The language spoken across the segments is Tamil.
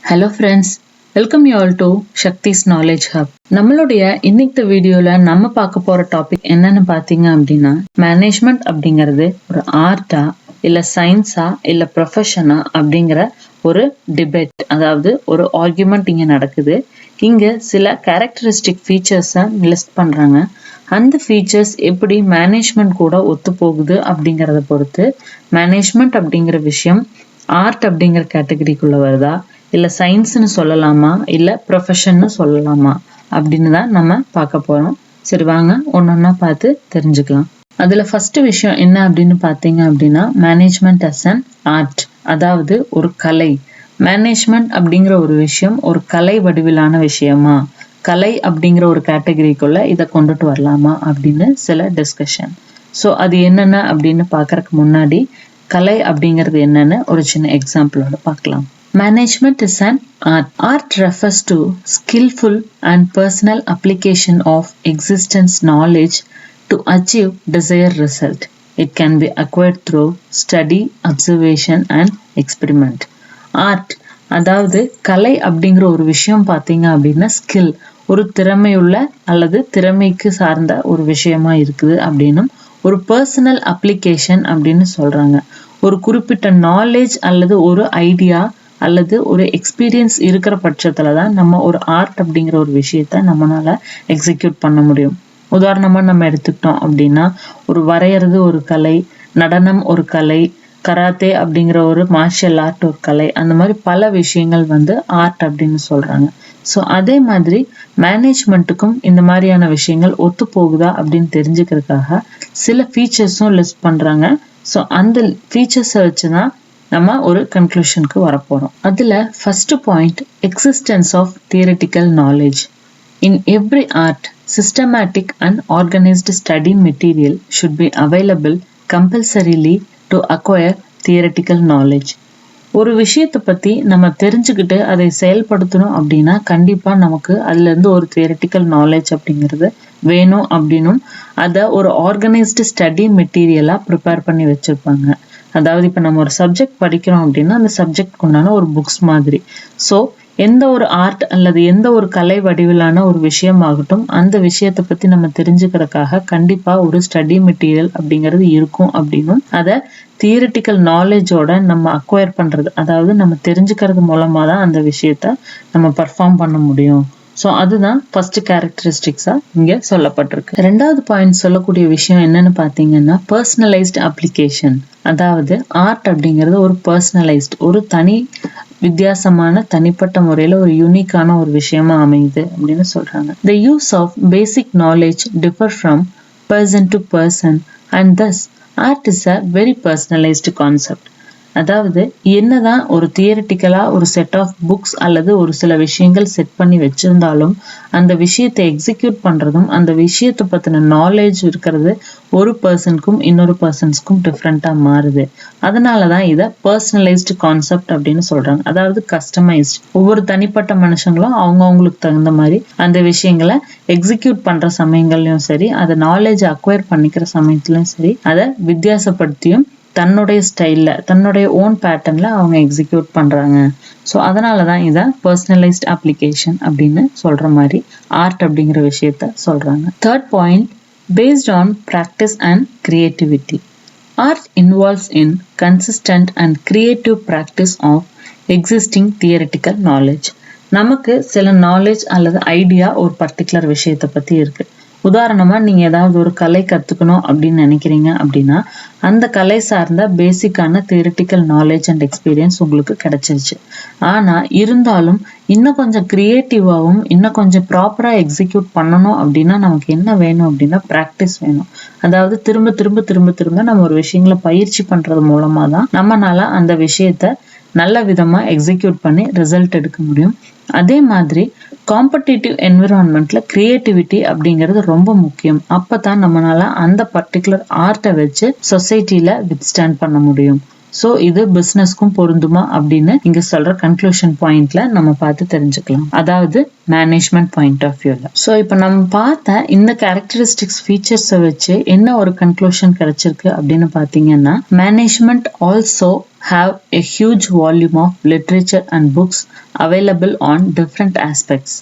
Hello friends, welcome you all to Shakti's Knowledge Hub. நம்மளுடைய இன்னைக்கு வீடியோல நம்ம பார்க்க போற டாபிக் என்னன்னு பாத்தீங்க அப்படின்னா மேனேஜ்மெண்ட் அப்படிங்கிறது ஒரு ஆர்ட்டா இல்ல சயின்ஸா இல்ல ப்ரொஃபஷனா அப்படிங்கிற ஒரு டிபேட், அதாவது ஒரு ஆர்குமெண்ட் இங்க நடக்குது. இங்க சில கேரக்டரிஸ்டிக் ஃபீச்சர்ஸை லிஸ்ட் பண்றாங்க. அந்த ஃபீச்சர்ஸ் எப்படி மேனேஜ்மெண்ட் கூட ஒத்து போகுது அப்படிங்கிறத பொறுத்து மேனேஜ்மெண்ட் அப்படிங்கிற விஷயம் ஆர்ட் அப்படிங்கிற கேட்டகரிக்குள்ள வருதா இல்ல சயின்ஸ்னு சொல்லலாமா இல்ல ப்ரொஃபஷன்னு சொல்லலாமா அப்படின்னு தான் நம்ம பார்க்க போறோம். சரி, வாங்க ஒன்னொன்னா பார்த்து தெரிஞ்சுக்கலாம். அதுல ஃபர்ஸ்ட் விஷயம் என்ன அப்படின்னு பாத்தீங்க அப்படின்னா மேனேஜ்மெண்ட் அஸ் அன் ஆர்ட், அதாவது ஒரு கலை. மேனேஜ்மெண்ட் அப்படிங்கிற ஒரு விஷயம் ஒரு கலை வடிவிலான விஷயமா, கலை அப்படிங்கிற ஒரு கேட்டகரிக்குள்ள இதை கொண்டுட்டு வரலாமா அப்படின்னு சில டிஸ்கஷன். ஸோ அது என்னென்ன அப்படின்னு பார்க்கறதுக்கு முன்னாடி கலை அப்படிங்கிறது என்னன்னு ஒரு சின்ன எக்ஸாம்பிளோட பார்க்கலாம். Management is an art. Art refers to skillful and personal application of existence knowledge to achieve desired result. It can be acquired through study, observation and experiment. Art, அதாவது கலை அப்படிங்கிற ஒரு விஷயம் பார்த்தீங்க அப்படின்னா ஸ்கில், ஒரு திறமையுள்ள அல்லது திறமைக்கு சார்ந்த ஒரு விஷயமா இருக்குது அப்படின்னும், ஒரு பர்சனல் அப்ளிகேஷன் அப்படின்னு சொல்றாங்க. ஒரு குறிப்பிட்ட நாலேஜ் அல்லது ஒரு ஐடியா அல்லது ஒரு எக்ஸ்பீரியன்ஸ் இருக்கிற பட்சத்துல தான் நம்ம ஒரு ஆர்ட் அப்படிங்கிற ஒரு விஷயத்த நம்மளால எக்ஸிக்யூட் பண்ண முடியும். உதாரணமா நம்ம எடுத்துக்கிட்டோம் அப்படின்னா ஒரு வரைகிறது ஒரு கலை, நடனம் ஒரு கலை, கராத்தே அப்படிங்கிற ஒரு மார்ஷியல் ஆர்ட் ஒரு கலை, அந்த மாதிரி பல விஷயங்கள் ஆர்ட் அப்படின்னு சொல்றாங்க. ஸோ அதே மாதிரி மேனேஜ்மெண்ட்டுக்கும் இந்த மாதிரியான விஷயங்கள் ஒத்து போகுதா அப்படின்னு தெரிஞ்சுக்கிறதுக்காக சில ஃபீச்சர்ஸும் லிஸ்ட் பண்றாங்க. ஸோ அந்த ஃபீச்சர்ஸை வச்சுதான் நம்ம ஒரு கன்க்ளூஷனுக்கு வரப்போறோம். அதுல first point, existence of theoretical knowledge. In every art systematic and organised study material should be available compulsorily to acquire theoretical knowledge. ஒரு விஷயத்தை பத்தி நம்ம தெரிஞ்சுக்கிட்டு அதை செயல்படுத்தணும் அப்படின்னா கண்டிப்பா நமக்கு அதுல இருந்து ஒரு தியரிட்டிக்கல் நாலேஜ் அப்படிங்கிறது வேணும் அப்படின்னும் அதை ஒரு ஆர்கனைஸ்டு ஸ்டடி மெட்டீரியலா ப்ரிப்பேர் பண்ணி வச்சிருப்பாங்க. அதாவது இப்ப நம்ம ஒரு சப்ஜெக்ட் படிக்கிறோம் அப்படின்னா அந்த சப்ஜெக்ட்க்கு உண்டான ஒரு புக்ஸ் மாதிரி. ஸோ எந்த ஒரு ஆர்ட் அல்லது எந்த ஒரு கலை வடிவிலான ஒரு விஷயமாகட்டும் அந்த விஷயத்தை பத்தி நம்ம தெரிஞ்சுக்கிறதுக்காக கண்டிப்பா ஒரு ஸ்டடி மெட்டீரியல் அப்படிங்கிறது இருக்கும் அப்படின்னும், அதை தியரிட்டிக்கல் நாலேஜோட நம்ம அக்வயர் பண்றது, அதாவது நம்ம தெரிஞ்சுக்கிறது மூலமா தான் அந்த விஷயத்த நம்ம பர்ஃபார்ம் பண்ண முடியும். ஸோ அதுதான் ஃபர்ஸ்ட் கேரக்டரிஸ்டிக்ஸா இங்க சொல்லப்பட்டிருக்கு. ரெண்டாவது பாயிண்ட் சொல்லக்கூடிய விஷயம் என்னன்னு பாத்தீங்கன்னா பர்சனலைஸ்டு அப்ளிகேஷன். அதாவது ஆர்ட் அப்படிங்கிறது ஒரு பர்சனலைஸ்டு, ஒரு தனி வித்தியாசமான தனிப்பட்ட முறையில ஒரு யூனிக்கான ஒரு விஷயமா அமையுது அப்படின்னு சொல்றாங்க. The use of basic knowledge differ from person to person and thus art is a very personalized concept. அதாவது என்னதான் ஒரு தியரிட்டிக்கலா ஒரு செட் ஆஃப் புக்ஸ் அல்லது ஒரு சில விஷயங்கள் செட் பண்ணி வச்சிருந்தாலும் அந்த விஷயத்தை எக்ஸிக்யூட் பண்றதும் அந்த விஷயத்தை பத்தின நாலேஜ் இருக்கிறது ஒரு பர்சனுக்கும் இன்னொரு பர்சன்ஸ்க்கும் டிஃப்ரெண்டா மாறுது. அதனாலதான் இதை பர்சனலைஸ்டு கான்செப்ட் அப்படின்னு சொல்றாங்க. அதாவது கஸ்டமைஸ்ட், ஒவ்வொரு தனிப்பட்ட மனுஷங்களும் அவங்களுக்கு தகுந்த மாதிரி அந்த விஷயங்களை எக்ஸிக்யூட் பண்ற சமயங்கள்லயும் சரி, அதை நாலேஜ் அக்வயர் பண்ணிக்கிற சமயத்திலயும் சரி, அதை வித்தியாசப்படுத்தியும் தன்னுடைய ஸ்டைல்ல தன்னுடைய ஓன் பேட்டர்ன்ல அவங்க எக்ஸிக்யூட் பண்றாங்க. ஸோ அதனாலதான் இதை பர்சனலைஸ்ட் அப்ளிகேஷன் அப்படின்னு சொல்ற மாதிரி ஆர்ட் அப்படிங்கிற விஷயத்த சொல்றாங்க. Third point, based on practice and creativity. Art involves in consistent and creative practice of existing theoretical knowledge. நமக்கு சில நாலேஜ் அல்லது ஐடியா ஒரு பர்டிகுலர் விஷயத்தை பத்தி இருக்கு. உதாரணமா நீங்க ஏதாவது ஒரு கலை கத்துக்கணும் அப்படின்னு நினைக்கிறீங்க அப்படின்னா அந்த கலை சார்ந்த பேசிக்கான தியரிட்டிக்கல் நாலேஜ் அண்ட் எக்ஸ்பீரியன்ஸ் உங்களுக்கு கிடைச்சிருச்சு. ஆனா இருந்தாலும் இன்னும் கொஞ்சம் கிரியேட்டிவாவும் இன்னும் கொஞ்சம் ப்ராப்பரா எக்ஸிக்யூட் பண்ணணும் அப்படின்னா நமக்கு என்ன வேணும் அப்படின்னா ப்ராக்டிஸ் வேணும். அதாவது திரும்ப திரும்ப திரும்ப திரும்ப நம்ம ஒரு விஷயங்களை பயிற்சி பண்றது மூலமா தான் நம்மளால அந்த விஷயத்த நல்ல விதமா எக்ஸிக்யூட் பண்ணி ரிசல்ட் எடுக்க முடியும். அதே மாதிரி காம்படிட்டிவ் என்விரான்மெண்ட்ல கிரியேட்டிவிட்டி அப்படிங்கிறது ரொம்ப முக்கியம். அப்பதான் நம்மளால அந்த பர்டிகுலர் ஆர்ட்டை வச்சு சொசைட்டில வித்ஸ்டாண்ட் பண்ண முடியும். ஸோ இது பிசினஸ்க்கும் பொருந்துமா அப்படின்னு இங்க சொல்ற கன்க்ளூஷன் பாயிண்ட்ல நம்ம பார்த்து தெரிஞ்சுக்கலாம். அதாவது மேனேஜ்மெண்ட் பாயிண்ட் ஆஃப் வியூல. ஸோ இப்போ நம்ம பார்த்த இந்த கேரக்டரிஸ்டிக்ஸ் ஃபீச்சர்ஸை வச்சு என்ன ஒரு கன்க்ளூஷன் கிடைச்சிருக்கு அப்படின்னு பாத்தீங்கன்னா management also have a huge volume of literature and books available on different aspects.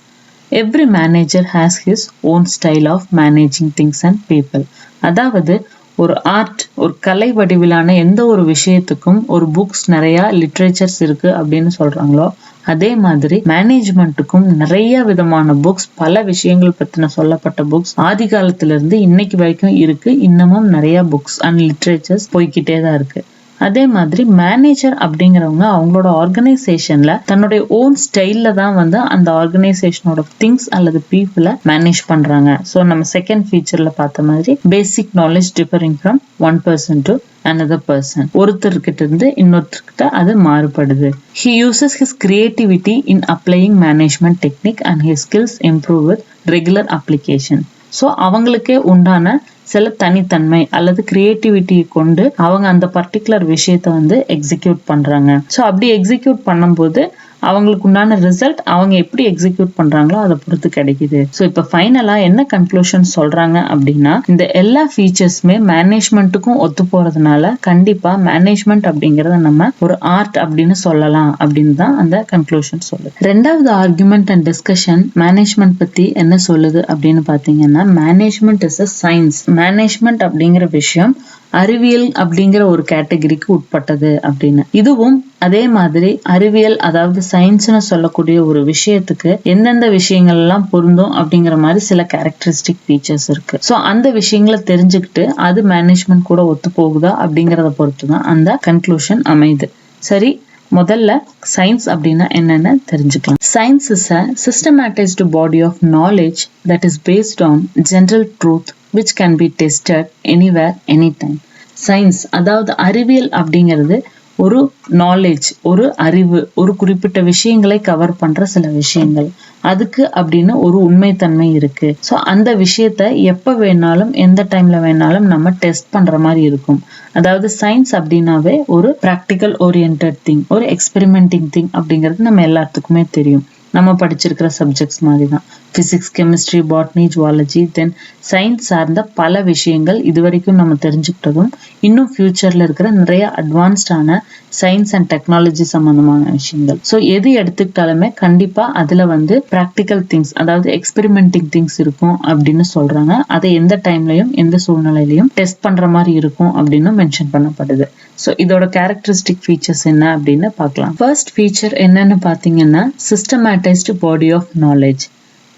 Every manager has his own style of managing things and people. அதாவது ஒரு ஆர்ட், ஒரு கலை வடிவிலான எந்த ஒரு விஷயத்துக்கும் ஒரு புக்ஸ் நிறைய லிட்ரேச்சர்ஸ் இருக்கு அப்படின்னு சொல்றாங்களோ, அதே மாதிரி மேனேஜ்மெண்ட்டுக்கும் நிறைய விதமான புக்ஸ், பல விஷயங்கள் பத்தின சொல்லப்பட்ட புக்ஸ் ஆதி காலத்துல இருந்து இன்னைக்கு வரைக்கும் இருக்கு. இன்னமும் நிறைய புக்ஸ் அண்ட் லிட்ரேச்சர்ஸ் போய்கிட்டே தான் இருக்கு. அதே மாதிரி மேனேஜர் அப்படிங்கிறவங்க அவங்களோட ஆர்கனைசேஷன்ல தன்னுடைய ஓன் ஸ்டைல்ல தான் வந்து அந்த ஆர்கனைசேஷனோட திங்ஸ் அல்லது பீப்புளை மேனேஜ் பண்றாங்க. ஸோ நம்ம செகண்ட் ஃபீச்சர்ல பார்த்த மாதிரி basic knowledge differing from one person to another person. ஒருத்தர்கிட்ட இருந்து இன்னொருத்தர்கிட்ட அது மாறுபடுது. He uses his creativity in applying management technique and his skills improve with regular application. So அவங்களுக்கே உண்டான சில தனித்தன்மை அல்லது கிரியேட்டிவிட்டியை கொண்டு அவங்க அந்த பர்டிகுலர் விஷயத்த வந்து எக்ஸிக்யூட் பண்றாங்க. ஸோ அப்படி எக்ஸிக்யூட் பண்ணும்போது அவங்களுக்கு உண்டான ரிசல்ட் அவங்க எப்படி எக்ஸிக்யூட் பண்றாங்களோ அதை பொறுத்து கிடைக்குது. ஸோ இப்போ ஃபைனலா என்ன கன்க்ளூஷன் சொல்றாங்க அப்படின்னா, இந்த எல்லா ஃபீச்சர்ஸுமே மேனேஜ்மெண்ட்டுக்கும் ஒத்து போறதுனால கண்டிப்பா மேனேஜ்மெண்ட் அப்படிங்கறத நம்ம ஒரு ஆர்ட் அப்படின்னு சொல்லலாம் அப்படின்னு தான் அந்த கன்க்ளூஷன் சொல்லுது. ரெண்டாவது ஆர்குமெண்ட் அண்ட் டிஸ்கஷன் மேனேஜ்மெண்ட் பத்தி என்ன சொல்லுது அப்படின்னு பாத்தீங்கன்னா, management is a science. Management அப்படிங்கிற விஷயம் அறிவியல் அப்படிங்கிற ஒரு கேட்டகரிக்கு உட்பட்டது அப்படின்னு. இதுவும் அதே மாதிரி அறிவியல் அதாவது சயின்ஸ்னு சொல்லக்கூடிய ஒரு விஷயத்துக்கு எந்தெந்த விஷயங்கள் எல்லாம் பொருந்தும் அப்படிங்கிற மாதிரி சில கேரக்டரிஸ்டிக் ஃபீச்சர்ஸ் இருக்கு. ஸோ அந்த விஷயங்களை தெரிஞ்சுக்கிட்டு அது மேனேஜ்மெண்ட் கூட ஒத்து போகுதா அப்படிங்கறத பொறுத்து தான் அந்த கன்க்ளூஷன் அமையுது. சரி, முதல்ல சயின்ஸ் அப்படின்னா என்னன்னு தெரிஞ்சுக்கலாம். Science is a systematised body of knowledge that is based on general truth which can be tested anywhere anytime. Science அதாவது அறிவியல் அப்படிங்கிறது ஒரு நாலேஜ், ஒரு அறிவு, ஒரு குறிப்பிட்ட விஷயங்களை கவர் பண்ற சில விஷயங்கள். அதுக்கு அப்படின்னு ஒரு உண்மைத்தன்மை இருக்கு. ஸோ அந்த விஷயத்த எப்ப வேணாலும் எந்த டைம்ல வேணாலும் நம்ம டெஸ்ட் பண்ற மாதிரி இருக்கும். அதாவது சயின்ஸ் அப்படின்னாவே ஒரு ப்ராக்டிக்கல் ஓரியன்டட் திங், ஒரு எக்ஸ்பெரிமெண்டிங் திங் அப்படிங்கிறது நம்ம எல்லாத்துக்குமே தெரியும். நம்ம படிச்சிருக்கிற சப்ஜெக்ட்ஸ் மாதிரி தான் பிசிக்ஸ், கெமிஸ்ட்ரி, பாட்னி, ஜுவாலஜி, தென் சயின்ஸ் சார்ந்த பல விஷயங்கள் இதுவரைக்கும் நம்ம தெரிஞ்சுக்கிட்டதும் இன்னும் ஃபியூச்சர்ல இருக்கிற நிறைய அட்வான்ஸ்டான சயின்ஸ் அண்ட் டெக்னாலஜி சம்பந்தமான விஷயங்கள். ஸோ எது எடுத்துக்கிட்டாலுமே கண்டிப்பா அதுல வந்து ப்ராக்டிக்கல் திங்ஸ் அதாவது எக்ஸ்பெரிமெண்டிங் திங்ஸ் இருக்கும் அப்படின்னு சொல்றாங்க. அதை எந்த டைம்லயும் எந்த சூழ்நிலையிலையும் டெஸ்ட் பண்ற மாதிரி இருக்கும் அப்படின்னு மென்ஷன் பண்ணப்படுது. ஸோ இதோட கேரக்டரிஸ்டிக் ஃபீச்சர்ஸ் என்ன அப்படின்னு பார்க்கலாம். ஃபர்ஸ்ட் ஃபீச்சர் என்னன்னு பார்த்தீங்கன்னா, systematised body of knowledge.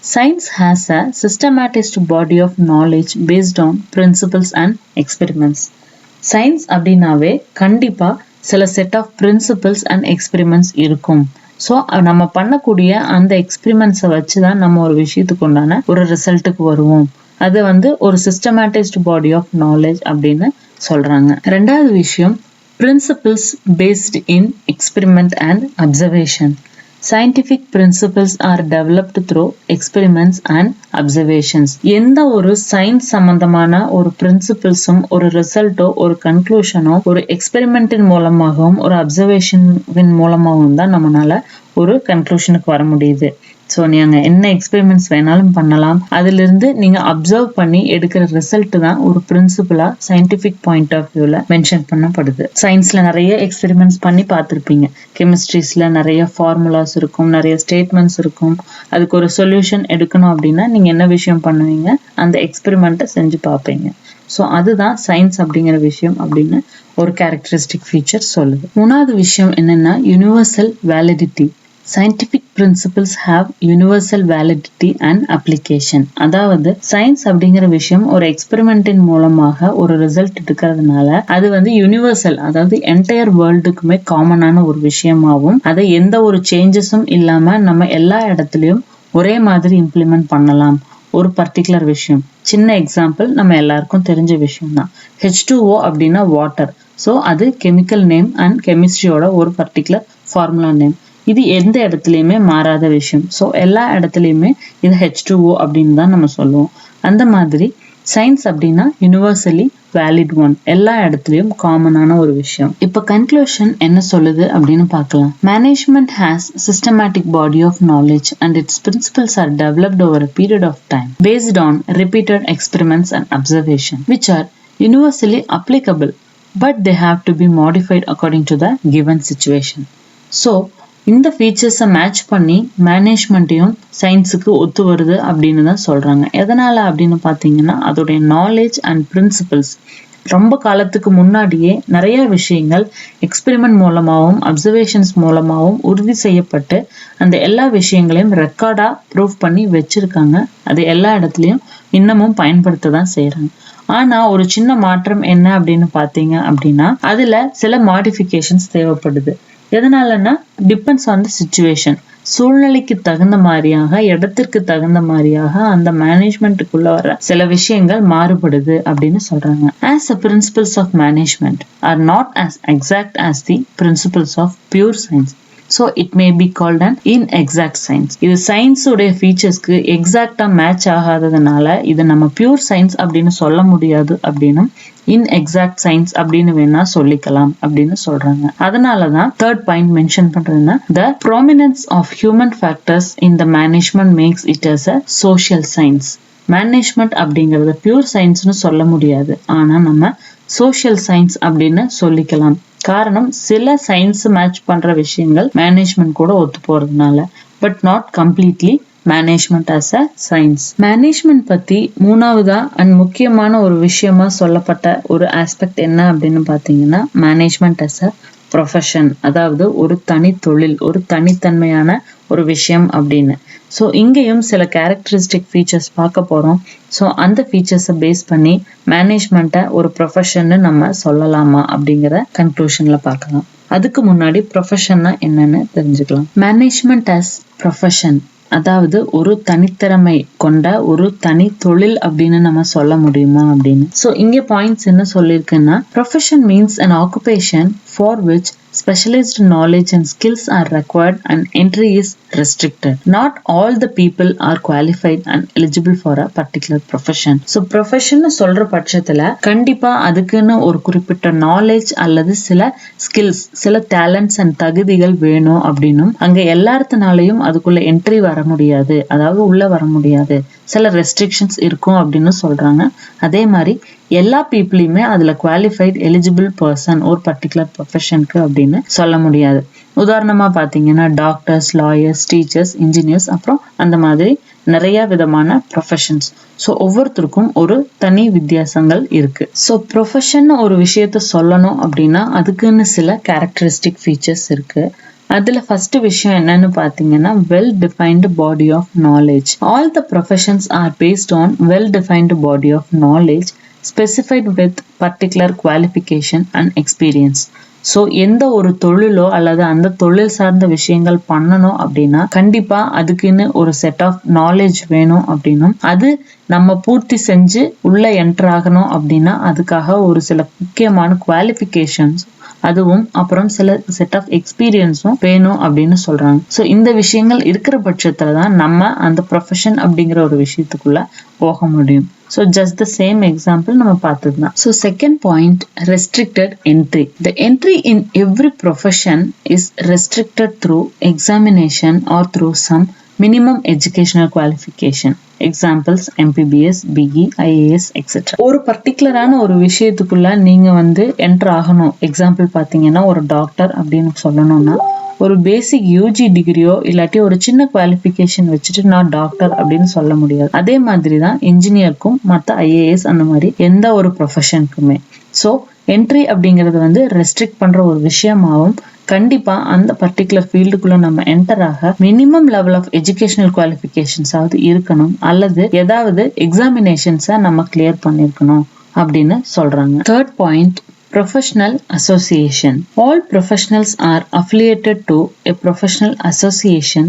Science has a systematized body of knowledge based on principles and experiments. Science அப்படின்னாவே கண்டிப்பா சில set of principles and experiments இருக்கும். ஸோ நம்ம பண்ணக்கூடிய அந்த எக்ஸ்பெரிமெண்ட்ஸை வச்சு தான் நம்ம ஒரு விஷயத்துக்கு உண்டான ஒரு ரிசல்ட்டுக்கு வருவோம். அது வந்து ஒரு சிஸ்டமேட்டைஸ்டு பாடி ஆஃப் நாலேஜ் அப்படின்னு சொல்றாங்க. ரெண்டாவது விஷயம், principles based in experiment and observation. Scientific principles are developed through experiments and observations. எந்த ஒரு சயின்ஸ் சம்பந்தமான ஒரு பிரின்சிபிள்ஸும் ஒரு ரிசல்ட்டோ ஒரு கன்க்ளூஷனோ ஒரு எக்ஸ்பெரிமெண்டின் மூலமாகவும் ஒரு அப்சர்வேஷன் மூலமாகவும் தான் நம்மளால ஒரு கன்க்ளூஷனுக்கு வர முடியுது. ஸோ நீங்க என்ன எக்ஸ்பெரிமெண்ட்ஸ் வேணாலும் பண்ணலாம். அதிலிருந்து நீங்க அப்சர்வ் பண்ணி எடுக்கிற ரிசல்ட் தான் ஒரு பிரின்சிபிளா சயின்டிபிக் பாயிண்ட் ஆஃப் வியூல மென்ஷன் பண்ணப்படுது. சயின்ஸ்ல நிறைய எக்ஸ்பெரிமெண்ட்ஸ் பண்ணி பார்த்துருப்பீங்க. கெமிஸ்ட்ரிஸ்ல நிறைய ஃபார்முலாஸ் இருக்கும், நிறைய ஸ்டேட்மெண்ட்ஸ் இருக்கும். அதுக்கு ஒரு சொல்யூஷன் எடுக்கணும் அப்படின்னா நீங்க என்ன விஷயம் பண்ணுவீங்க, அந்த எக்ஸ்பெரிமெண்ட்டை செஞ்சு பார்ப்பீங்க. ஸோ அதுதான் சயின்ஸ் அப்படிங்கிற விஷயம் அப்படின்னு ஒரு கேரக்டரிஸ்டிக் ஃபீச்சர் சொல்லுது. மூணாவது விஷயம் என்னன்னா, universal validity. Scientific principles have universal validity and application. அதாவது சயின்ஸ் அப்படிங்கிற விஷயம் ஒரு எக்ஸ்பெரிமெண்டின் மூலமாக ஒரு ரிசல்ட் எடுக்கிறதுனால அது வந்து யூனிவர்சல், அதாவது என்டையர் வேர்ல்டுக்குமே காமனான ஒரு விஷயமாகவும் அதை எந்த ஒரு சேஞ்சஸும் இல்லாம நம்ம எல்லா இடத்துலயும் ஒரே மாதிரி இம்ப்ளிமெண்ட் பண்ணலாம். ஒரு பர்டிகுலர் விஷயம், சின்ன எக்ஸாம்பிள் நம்ம எல்லாருக்கும் தெரிஞ்ச விஷயம் தான், H2O அப்படின்னா வாட்டர். ஸோ அது கெமிக்கல் நேம் அண்ட் கெமிஸ்ட்ரியோட ஒரு பர்டிகுலர் ஃபார்முலா நேம். இது எந்த இடத்துலையுமே மாறாத விஷயம். ஸோ எல்லா இடத்துலையுமே இது H2O அப்படின்னு தான் நம்ம சொல்லுவோம். அந்த மாதிரி சயின்ஸ் அப்படின்னா யூனிவர்சலி வேலிட் ஒன், எல்லா இடத்துலயும் காமனான ஒரு விஷயம். இப்ப கன்க்ளூஷன் என்ன சொல்லுது அப்படின்னு பார்க்கலாம். Management has systematic body of knowledge and its principles are developed over a period of time based on repeated experiments and observation which are universally applicable but they have to be modified according to the given situation. So இந்த ஃபீச்சர்ஸை மேட்ச் பண்ணி மேனேஜ்மெண்ட்டையும் சயின்ஸுக்கு ஒத்து வருது அப்படின்னு தான் சொல்றாங்க. எதனால அப்படின்னு பார்த்தீங்கன்னா அதோடைய நாலேஜ் அண்ட் பிரின்சிபல்ஸ் ரொம்ப காலத்துக்கு முன்னாடியே நிறைய விஷயங்கள் எக்ஸ்பெரிமெண்ட் மூலமாகவும் அப்சர்வேஷன்ஸ் மூலமாகவும் உறுதி செய்யப்பட்டு அந்த எல்லா விஷயங்களையும் ரெக்கார்டா ப்ரூவ் பண்ணி வச்சிருக்காங்க. அது எல்லா இடத்துலையும் இன்னமும் பயன்படுத்த தான் செய்யறாங்க. ஆனா ஒரு சின்ன மாற்றம் என்ன அப்படின்னு பார்த்தீங்க அப்படின்னா அதுல சில மாடிஃபிகேஷன்ஸ் தேவைப்படுது. எதனாலன்னா டிபெண்ட்ஸ் ஆன் த சிச்சுவேஷன். சூழ்நிலைக்கு தகுந்த மாதிரியாக இடத்திற்கு தகுந்த மாதிரியாக அந்த மேனேஜ்மெண்ட்டுக்குள்ள வர சில விஷயங்கள் மாறுபடுது அப்படின்னு சொல்றாங்க. As the principles of management are not as exact as the principles of pure science, so it may be called an inexact science. இது சயின்ஸ் உடைய ஃபீச்சர்ஸ்க்கு எக்ஸாக்டா மேட்ச் ஆகாததுனால இது நம்ம பியூர் சயின்ஸ் அப்படின்னு சொல்ல முடியாது அப்படின்னும் inexact science அப்படின்னு வேணா சொல்லிக்கலாம் அப்படின்னு சொல்றாங்க. அதனாலதான் தேர்ட் பாயிண்ட் மென்ஷன் பண்றதுன்னா the prominence of human factors in the management makes it as a social science. Management அப்படிங்கறது பியூர் சயின்ஸ்னு சொல்ல முடியாது, ஆனா நம்ம சோஷியல் சயின்ஸ் அப்படின்னு சொல்லிக்கலாம். காரணம் சில சயின்ஸ் மேட்ச் பண்ற விஷயங்கள் மேனேஜ்மெண்ட் கூட ஒத்து போறதுனால, but not completely management as a science. Management பத்தி மூணாவதா அண்ட் முக்கியமான ஒரு விஷயமா சொல்லப்பட்ட ஒரு ஆஸ்பெக்ட் என்ன அப்படின்னு பாத்தீங்கன்னா மேனேஜ்மெண்ட் ஆஸ் அ ப்ரொஃபஷன், அதாவது ஒரு தனி தொழில், ஒரு தனித்தன்மையான ஒரு விஷயம் அப்படின்னு. ஸோ இங்கேயும் சில கேரக்டரிஸ்டிக் ஃபீச்சர்ஸ் பார்க்க போறோம். ஸோ அந்த ஃபீச்சர்ஸை பேஸ் பண்ணி மேனேஜ்மெண்ட்டை ஒரு ப்ரொஃபஷன்னு நம்ம சொல்லலாமா அப்படிங்கிற கன்க்ளூஷன்ல பார்க்கலாம். அதுக்கு முன்னாடி ப்ரொஃபஷன்னா என்னன்னு தெரிஞ்சுக்கலாம். மேனேஜ்மெண்ட் ஆஸ் ப்ரொஃபஷன், அதாவது ஒரு தனித்திறமை கொண்ட ஒரு தனி தொழில் அப்படின்னு நம்ம சொல்ல முடியுமா அப்படின்னு. ஸோ இங்க பாயிண்ட்ஸ் என்ன சொல்லியிருக்குன்னா, profession means an occupation for which specialized knowledge and skills are required and entry is restricted. Not all the people are qualified and eligible for a particular profession. So profession சொல்ற பட்சத்துல கண்டிப்பா அதுக்குன்னு ஒரு குறிப்பிட்ட நாலேஜ் அல்லது சில ஸ்கில்ஸ், சில டேலண்ட்ஸ் அண்ட் தகுதிகள் வேணும் அப்படின்னும், அங்க எல்லாத்தினாலையும் அதுக்குள்ள என்ட்ரி வர முடியாது, அதாவது உள்ள வர முடியாது, சில ரெஸ்ட்ரிக்ஷன்ஸ் இருக்கும் அப்படின்னு சொல்றாங்க. அதே மாதிரி எல்லா பீப்புளையுமே அதுல குவாலிஃபைட் எலிஜிபிள் பர்சன் ஒரு பர்டிகுலர் ப்ரொஃபஷனுக்கு அப்படின்னு சொல்ல முடியாது. உதாரணமா பாத்தீங்கன்னா டாக்டர்ஸ், லாயர்ஸ், டீச்சர்ஸ், இன்ஜினியர்ஸ், அப்புறம் அந்த மாதிரி நிறைய விதமான ப்ரொஃபஷன்ஸ். ஸோ ஒவ்வொருத்தருக்கும் ஒரு தனி வித்தியாசங்கள் இருக்கு. ஸோ ப்ரொஃபஷன் ஒரு விஷயத்த சொல்லணும் அப்படின்னா அதுக்குன்னு சில கேரக்டரிஸ்டிக் ஃபீச்சர்ஸ் இருக்கு. அதுல ஃபர்ஸ்ட் விஷயம் என்னன்னு பாத்தீங்கன்னா well defined body of knowledge. All the professions are based on well defined body of knowledge specified with particular qualification and experience. So எந்த ஒரு தொழிலோ அல்லது அந்த தொழில் சார்ந்த விஷயங்கள் பண்ணணும் அப்படின்னா கண்டிப்பா அதுக்குன்னு ஒரு செட் ஆஃப் நாலேஜ் வேணும் அப்படின்னும், அது நம்ம பூர்த்தி செஞ்சு உள்ள என்டர் ஆகணும் அப்படின்னா அதுக்காக ஒரு சில முக்கியமான குவாலிஃபிகேஷன்ஸ், அதுவும் அப்புறம் சில செட் ஆஃப் எக்ஸ்பீரியன்ஸும் வேணும் அப்படின்னு சொல்றாங்க. ஸோ இந்த விஷயங்கள் இருக்கிற பட்சத்துலதான் நம்ம அந்த ப்ரொஃபஷன் அப்படிங்கிற ஒரு விஷயத்துக்குள்ள போக முடியும். So just the same example நம்ம பார்த்ததுதான். So second point, restricted entry. The entry in every profession is restricted through examination or through some minimum educational qualification. Examples MPBS, BE, IAS etcetera. ஒரு பர்டிகுலரான ஒரு விஷயத்துக்குள்ள நீங்க என்டர் ஆகணும். எக்ஸாம்பிள் பாத்தீங்கன்னா ஒரு டாக்டர் அப்படின்னு சொல்லணும்னா ஒரு பேசிக் UG டிகிரியோ இல்லாட்டி ஒரு சின்ன குவாலிஃபிகேஷன் வச்சுட்டு நான் டாக்டர் அப்படின்னு சொல்ல முடியாது. அதே மாதிரி தான் இன்ஜினியருக்கும் மற்ற IAS அந்த மாதிரி எந்த ஒரு ப்ரொஃபஷனுக்குமே. ஸோ என்ட்ரி அப்படிங்கிறது ரெஸ்ட்ரிக்ட் பண்ற ஒரு விஷயமாவும், கண்டிப்பா அந்த பர்டிகுலர் ஃபீல்டுக்குள்ள நம்ம என்டர் ஆக minimum level of educational qualifications ஆவது இருக்கணும், அல்லது ஏதாவது எக்ஸாமினேஷன்ஸை நம்ம கிளியர் பண்ணிருக்கணும் அப்படின்னு சொல்றாங்க. Third point, professional association. All professionals are affiliated to a professional association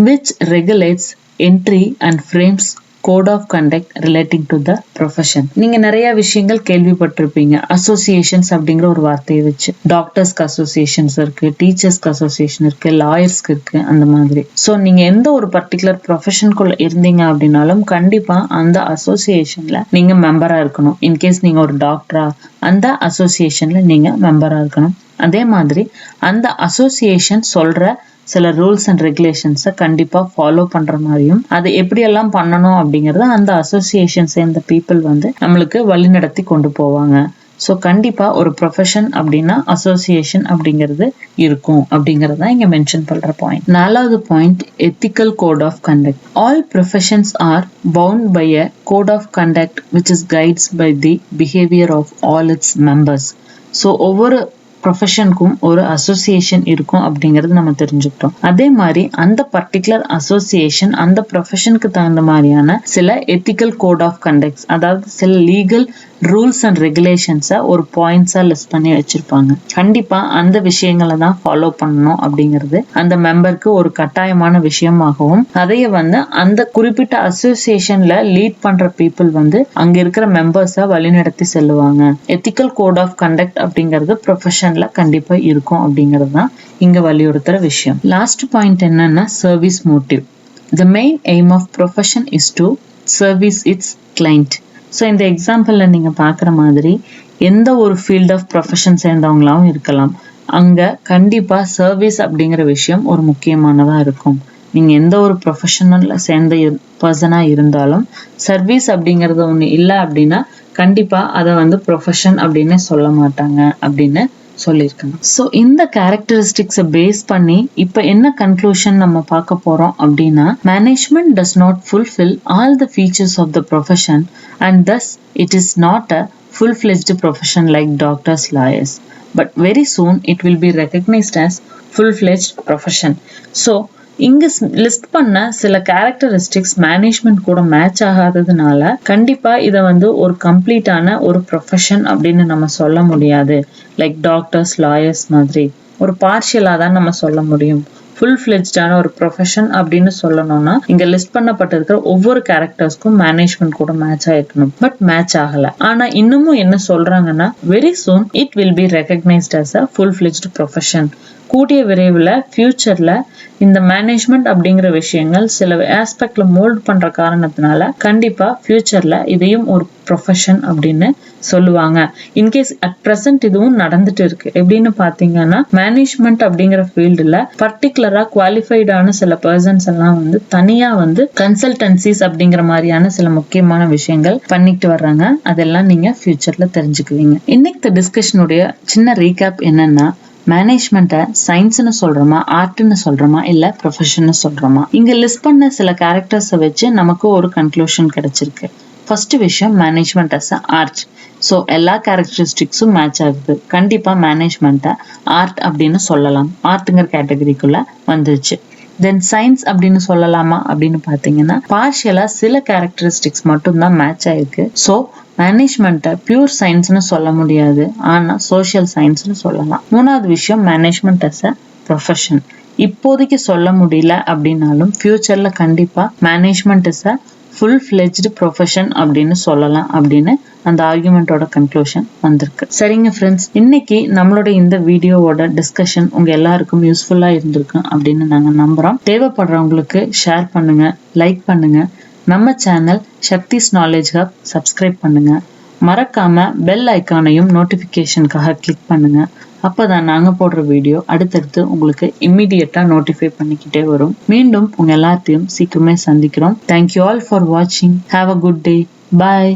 which regulates entry and frames code of conduct relating to the profession. நீங்க நிறைய விஷயங்கள் கேள்விப்பட்டிருப்பீங்க அசோசியேஷன்ஸ் அப்படிங்கிற ஒரு வார்த்தையை வச்சு. டாக்டர்ஸ்க்கு அசோசியேஷன்ஸ் இருக்கு, டீச்சர்ஸ்க்கு அசோசியேஷன் இருக்கு, லாயர்ஸ்க்கு இருக்கு, அந்த மாதிரி. ஸோ நீங்க எந்த ஒரு பர்டிகுலர் ப்ரொஃபஷனுக்குள்ள இருந்தீங்க அப்படின்னாலும் கண்டிப்பா அந்த அசோசியேஷன்ல நீங்க மெம்பரா இருக்கணும். இன்கேஸ் நீங்க ஒரு டாக்டரா அந்த அசோசியேஷன்ல நீங்க மெம்பரா இருக்கணும். அதே மாதிரி அந்த அசோசியேஷன் சொல்ற சில ரூல்ஸ் அண்ட் ரெகுலேஷன்ஸை கண்டிப்பா ஃபாலோ பண்ற மாதிரியும், அது எப்படியெல்லாம் பண்ணணும் அப்படிங்கறத அந்த அசோசியேஷன் சேர்ந்த பீப்புள் நம்மளுக்கு வழி நடத்தி கொண்டு போவாங்க. ஸோ கண்டிப்பா ஒரு ப்ரொஃபஷன் அப்படின்னா அசோசியேஷன் அப்படிங்கிறது இருக்கும் அப்படிங்கறத இங்க மென்ஷன் பண்ற பாயிண்ட். 4வது point ethical code of conduct. All professions are bound by a code of conduct which is guides by the behavior of all its members. So ஒவ்வொரு ப்ரொஃபஷனுக்கும் ஒரு அசோசியேஷன் இருக்கும் அப்படிங்கறது நம்ம தெரிஞ்சுக்கிட்டோம். அதே மாதிரி அந்த பர்டிகுலர் அசோசியேஷன் அந்த ப்ரொஃபஷனுக்கு தகுந்த மாதிரியான சில எத்திக்கல் கோட் ஆஃப் கண்டக்ட்ஸ், அதாவது சில லீகல் ரூல்ஸ் அண்ட் ரெகுலேஷன்ஸை ஒரு பாயிண்ட்ஸா லிஸ்ட் பண்ணி வச்சிருப்பாங்க. கண்டிப்பா அந்த விஷயங்களை தான் ஃபாலோ பண்ணணும் அப்படிங்கிறது அந்த மெம்பருக்கு ஒரு கட்டாயமான விஷயமாகவும், அதைய அந்த குறிப்பிட்ட அசோசியேஷன்ல லீட் பண்ற பீப்புள் அங்க இருக்கிற மெம்பர்ஸை வழிநடத்தி செல்லுவாங்க. எத்திக்கல் கோட் ஆஃப் கண்டக்ட் அப்படிங்கிறது ப்ரொஃபஷன்ல கண்டிப்பா இருக்கும் அப்படிங்கிறது தான் இங்க வலியுறுத்துற விஷயம். லாஸ்ட் பாயிண்ட் என்னன்னா service motive. The main aim of profession is to service its client. So இந்த எக்ஸாம்பிளில் நீங்கள் பார்க்குற மாதிரி எந்த ஒரு ஃபீல்ட் ஆஃப் ப்ரொஃபஷன் சேர்ந்தவங்களாவும் இருக்கலாம். அங்கே கண்டிப்பாக சர்வீஸ் அப்படிங்கிற விஷயம் ஒரு முக்கியமானதாக இருக்கும். நீங்கள் எந்த ஒரு ப்ரொஃபஷனில் சேர்ந்த பர்சனாக இருந்தாலும் சர்வீஸ் அப்படிங்கிறது ஒன்று இல்லை அப்படின்னா கண்டிப்பாக அதை ப்ரொஃபஷன் அப்படின்னு சொல்ல மாட்டாங்க அப்படின்னு சொல்லியிருக்காங்க. ஸோ இந்த கேரக்டரிஸ்டிக்ஸை பேஸ் பண்ணி இப்போ என்ன கன்க்ளூஷன் நம்ம பார்க்க போறோம் அப்படின்னா, management does not fulfil all the features of the profession and thus it is not a full-fledged profession like doctors, lawyers, but very soon it will be recognized as full-fledged profession. So இங்க லிஸ்ட் பண்ண சில கேரக்டரிஸ்டிக்ஸ் மேனேஜ்மெண்ட் கூட மேட்ச் ஆகாததுனால கண்டிப்பா இதை ஒரு கம்ப்ளீட்டான ஒரு ப்ரொஃபஷன் அப்படின்னு நம்ம சொல்ல முடியாது. லைக் டாக்டர்ஸ், லாயர்ஸ் மாதிரி ஒரு பார்ஷியலா தான் நம்ம சொல்ல முடியும். ஃபுல் ஃபிளெஜ்டான ஒரு ப்ரொஃபஷன் அப்படின்னு சொல்லணும்னா இங்க லிஸ்ட் பண்ணப்பட்டிருக்கிற ஒவ்வொரு கேரக்டர்ஸ்க்கும் மேனேஜ்மெண்ட் கூட மேட்ச் ஆயிருக்கணும். பட் மேட்ச் ஆகல. ஆனா இன்னமும் என்ன சொல்றாங்கன்னா, very soon it will be recognised as a full fledged profession. கூடிய விரைவில் ஃபியூச்சர்ல இந்த மேனேஜ்மெண்ட் அப்படிங்கிற விஷயங்கள் சில ஆஸ்பெக்ட்ல மோல்ட் பண்ற காரணத்தினால கண்டிப்பா ஃபியூச்சர்ல இதையும் ஒரு ப்ரொஃபஷன் அப்படின்னு சொல்லுவாங்க. இன்கேஸ் அட் பிரசன்ட் இதுவும் நடந்துட்டு இருக்கு. எப்படின்னு பாத்தீங்கன்னா, மேனேஜ்மெண்ட் அப்படிங்கிற ஃபீல்டுல பர்டிகுலரா குவாலிஃபைடான சில பர்சன்ஸ் எல்லாம் தனியா கன்சல்டன்சிஸ் அப்படிங்கிற மாதிரியான சில முக்கியமான விஷயங்கள் பண்ணிட்டு வர்றாங்க. அதெல்லாம் நீங்க ஃபியூச்சர்ல தெரிஞ்சுக்குவீங்க. இன்னைக்கு டிஸ்கஷனுடைய சின்ன ரீகேப் என்னன்னா, மேனேஜ்மெண்ட்டை சயின்ஸ்னு சொல்றோமா, ஆர்ட்னு சொல்றோமா, இல்ல ப்ரொஃபஷன் சொல்றோமா? இங்க லிஸ்ட் பண்ண சில கேரக்டர்ஸை வச்சு நமக்கு ஒரு கன்க்ளூஷன் கிடைச்சிருக்கு. ஃபர்ஸ்ட் விஷயம், மேனேஜ்மெண்ட் அஸ் ஆர்ட். ஸோ எல்லா கேரக்டரிஸ்டிக்ஸும் மேட்ச் ஆகுது. கண்டிப்பா மேனேஜ்மெண்ட்டை ஆர்ட் அப்படின்னு சொல்லலாம். ஆர்ட்டுங்கிற கேட்டகரிக்குள்ள வந்துருச்சு. தென் சயின்ஸ் அப்படின்னு சொல்லலாமா அப்படின்னு பாத்தீங்கன்னா, பார்ஷியலா சில கேரக்டரிஸ்டிக்ஸ் மட்டும்தான் மேட்ச் ஆயிருக்கு. ஸோ மேனேஜ்மெண்ட்டை பியூர் சயின்ஸ்னு சொல்ல முடியாது, ஆனா சோஷியல் சயின்ஸ்னு சொல்லலாம். 3வது விஷயம், மேனேஜ்மெண்ட் அஸ் அ ப்ரொஃபஷன். இப்போதைக்கு சொல்ல முடியல அப்படின்னாலும் ஃபியூச்சர்ல கண்டிப்பா management is a full fledged profession அப்படின்னு சொல்லலாம் அப்படின்னு அந்த ஆர்குமெண்டோட கன்க்ளூஷன் வந்திருக்கு. சரிங்க ஃப்ரெண்ட்ஸ், இன்னைக்கு நம்மளோட இந்த வீடியோவோட டிஸ்கஷன் உங்க எல்லாருக்கும் யூஸ்ஃபுல்லா இருந்திருக்கும் அப்படின்னு நாங்க நம்புறோம். தேவைப்படுறவங்களுக்கு ஷேர் பண்ணுங்க, லைக் பண்ணுங்க. நம்ம channel Sakthi's knowledge hub subscribe பண்ணுங்க. மறக்காம பெல் ஐக்கானையும் நோட்டிபிகேஷனுக்காக கிளிக் பண்ணுங்க. அப்பதான் நாங்க போடுற வீடியோ அடுத்தடுத்து உங்களுக்கு இம்மிடியட்டா நோட்டிஃபை பண்ணிக்கிட்டே வரும். மீண்டும் உங்க எல்லாத்தையும் சீக்கிரமே சந்திக்கிறோம். தேங்க்யூ ஆல் ஃபார் வாட்சிங். Have a good day. Bye.